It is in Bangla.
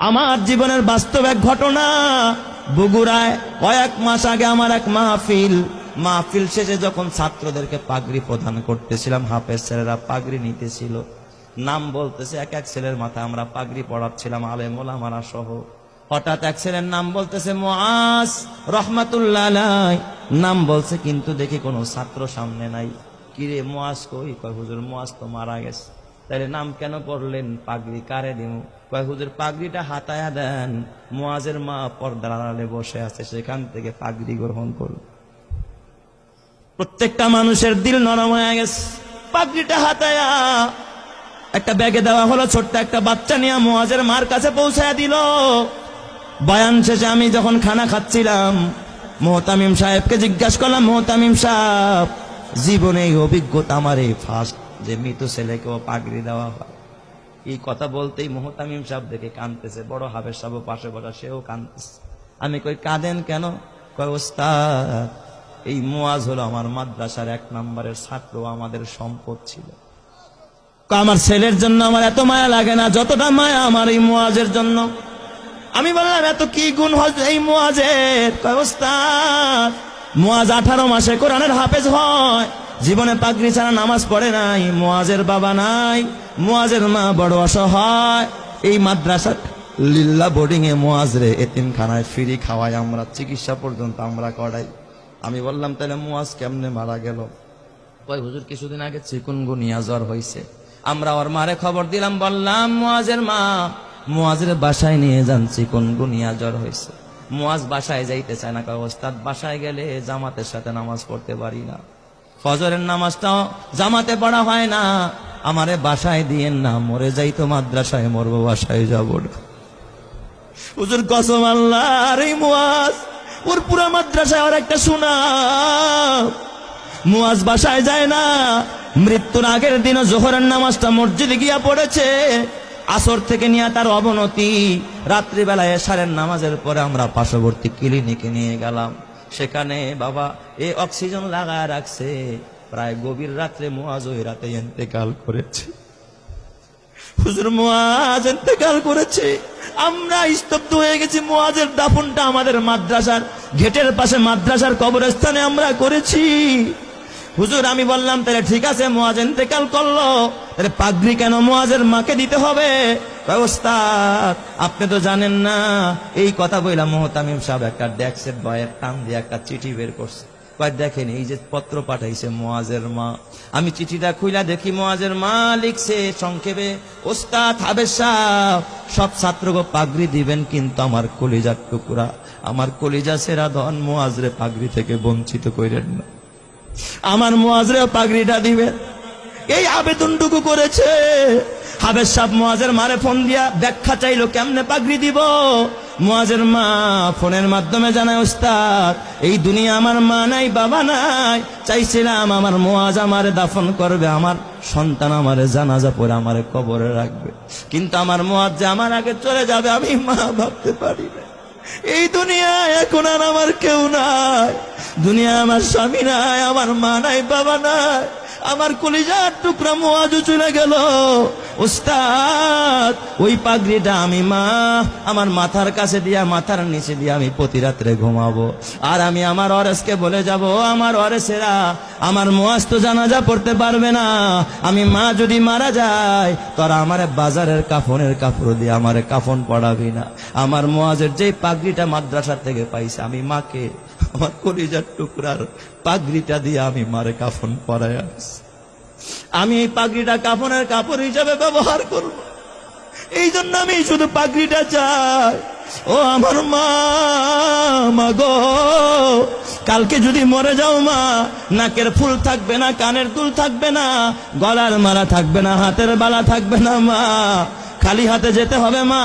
আমার জীবনের বাস্তব এক ঘটনা। বগুড়ায় কয়েক মাস আগে আমার এক মাহফিল শেষে যখন ছাত্রদেরকে পাগড়ি প্রদান করতেছিলাম, হাফেজ ছেলেরা পাগড়ি নিতেছিল, নাম বলতেছে এক এক ছেলের মাথায় আমরা পাগড়ি পড়াচ্ছিলাম, আলেম ওলামারা সহ। হঠাৎ এক ছেলের নাম বলতেছে মুআজ রহমাতুল্লাহ আলাইহি, নাম বলছে, কিন্তু দেখি কোনো ছাত্র সামনে নাই। কিরে মুআজ কই? কয় হুজুর মুআজ তো মারা গেছে। তাইলে নাম কেন পড়লেন? পাগড়ি কারে দিমু? কয় হুজুর পাগড়িটা হাতায়া দেন, মুআজের মা পর্দার আড়ালে বসে আছে, সেখান থেকে পাগড়ি গ্রহণ করুন। প্রত্যেকটা মানুষের দিল নরম হয়ে গেছে। পাগড়িটা হাতায়া একটা ব্যাগে দেওয়া হলো, ছোট্ট একটা বাচ্চা নিয়ে মুআজের মার কাছে পৌঁছায়া দিল। বয়ান শেষে আমি যখন খানা খাচ্ছিলাম, মুহতামিম সাহেবকে জিজ্ঞাসা করলাম, মুহতামিম সাহেব, জীবনে এই অভিজ্ঞতা আমার এই ফার্স্ট যে মৃত ছেলেকেও পাগড়ি দেওয়া হয়। এই কথা বলতেই মুহতামিম সাহেব দেখে কাঁদতেছে, বড় হাফেজ সাহেব পাশে বসা, সেও কাঁদতেছে। আমি কই কাঁদেন কেন? কয় ওস্তাদ, এই মুআজ হলো আমার মাদ্রাসার 1 নম্বরের ছাত্র, আমাদের সম্পদ ছিল। আমার ছেলের জন্য আমার এত মায়া লাগে না যতটা মায়া আমার এই মুআজের জন্য। আমি বললাম এত কি গুণ এই মুআজের? কয় ওস্তাদ, মুআজ 18 মাসে কোরআনের হাফেজ হয়, জীবনে পাগড়ি ছাড়া নামাজ পড়ে নাই, মুআজের বাবা নাই, মুআজের মা বড় অসহায়, এই মাদ্রাসা লিল্লাহ বোর্ডিং এ মুআজরে এতিমখানায় ফ্রি খাওয়াই আমরা, চিকিৎসা পর্যন্ত আমরা করাই। আমি বললাম তাহলে মুআজ কেমনে মারা গেল? কয় হুজুর কিছুদিন আগে চিকুনগুনিয়া জ্বর হয়েছে, আমরা ওর মারে খবর দিলাম, বললাম মুআজের মা মুআজের বাসায় নিয়ে যান, চিকুনগুনিয়া জ্বর হয়েছে। মুআজ বাসায় যাইতে চায় না। কয় ওস্তাদ বাসায় গেলে জামাতের সাথে নামাজ পড়তে পারি না, ফজরের নামাজটাও জামাতে পড়া হয় না, আমারে বাসায় দিয়েন না, মরে যাইতো মাদ্রাসায়, মরবো বাসায় যাব না। হুজুর কসম আল্লাহর, এই মুআজ ওর পুরা মাদ্রাসায় আর একটা সুনাম। মুআজ বাসায় যায় না, মৃত্যুর আগের দিন জোহরের নামাজটা মসজিদে গিয়া পড়েছে, আসর থেকে নিয়ে তার অবনতি, রাত্রিবেলায় এশারের নামাজের পরে আমরা পার্শ্ববর্তী ক্লিনিকে নিয়ে গেলাম। সেখানে বাবা এই অক্সিজেন লাগায় রাখছে, প্রায় গভীর রাত্রে মুআজ ওই রাতে ইন্তেকাল করেছে। হুজুর মুআজ ইন্তেকাল করেছে, আমরা স্তব্ধ হয়ে গেছি। মুআজের দাফনটা আমাদের মাদ্রাসার গেটের পাশে মাদ্রাসার কবরস্থানে আমরা করেছি। হুজুর আমি বললাম তাহলে ঠিক আছে, মুআজ ইন্তেকাল করলো, তাহলে পাগড়ি কেন মুআজের মাকে দিতে হবে? ওস্তাদ আপনি তো জানেন না। এই কথা বললাম, মুহতামিম সাহেব একটা ডেস্কের বয়ের টান দিয়ে একটা চিঠি বের করছে। কয় দেখেন এই যে পত্র পাঠাইছে মুআজের মা। আমি চিঠিটা খুইলা দেখি মুআজের মা লিখছে সংক্ষেপে, ওস্তাদ হাফেজ সাহেব সব ছাত্রকে পাগড়ি দিবেন, কিন্তু আমার কলিজার টুকরা, আমার কলিজা সেরা ধন মুআজরে পাগড়ি থেকে বঞ্চিত করেন না, আমার মুআজরে পাগড়িটা দিবেন। এই আবেদনটুকু করেছে। হাফেজ সাহেব মুআজের মারে ফোন দিয়া ব্যাখ্যা চাইলো কেমনে পাগড়ি দিব। মুআজের মা ফোনের মাধ্যমে জানায়, ওস্তাদ এই দুনিয়া আমার মা নাই, বাবা নাই, চাইছিলাম আমার মুআজ আমারে দাফন করবে, আমার সন্তান আমারে জানাজা পড়ে আমারে কবরে রাখবে, কিন্তু আমার মুআজ যে আমার আগে চলে যাবে আমি মা ভাবতে পারি না। এই দুনিয়ায় এখন আর আমার কেউ নাই, দুনিয়া আমার স্বামী নাই, আমার মা নাই, বাবা নাই, আমার কলিজার টুকরা মুআজ চলে গেল। ওস্তাদ ওই পাগড়িটা আমি মা আমার মাথার কাছে দিয়া, মাথার নিচে দিয়া আমি প্রতি রাত্রে ঘুমাবো, আর আমি আমার ওয়ারেসকে বলে যাব, আমার ওয়ারেসেরা আমার মুআজ তো জানাজা পড়তে পারবে না, আমি মা যদি মারা যায় তোরা আমারে বাজারের কাফনের কাপড় দিয়ে আমারে কাফন পড়াবি না। আমার মুআজের যেই পাগড়িটা মাদ্রাসা থেকে পাইছে, আমি মাকে আমার কলিজার টুকরার পাগড়িটা দিয়ে আমি মারে কাফন পরাই আনছি। আমি এই পাগড়িটা কাফনের কাপড় হিসাবে ব্যবহার করব, এই জন্য আমি শুধু পাগড়িটা চাই। ও আমার মা, মা গো, কালকে যদি মরে যাও মা, নাকের ফুল থাকবে না, কানের দুল থাকবে না, গলার মালা থাকবে না, হাতের বালা থাকবে না মা, খালি হাতে যেতে হবে মা।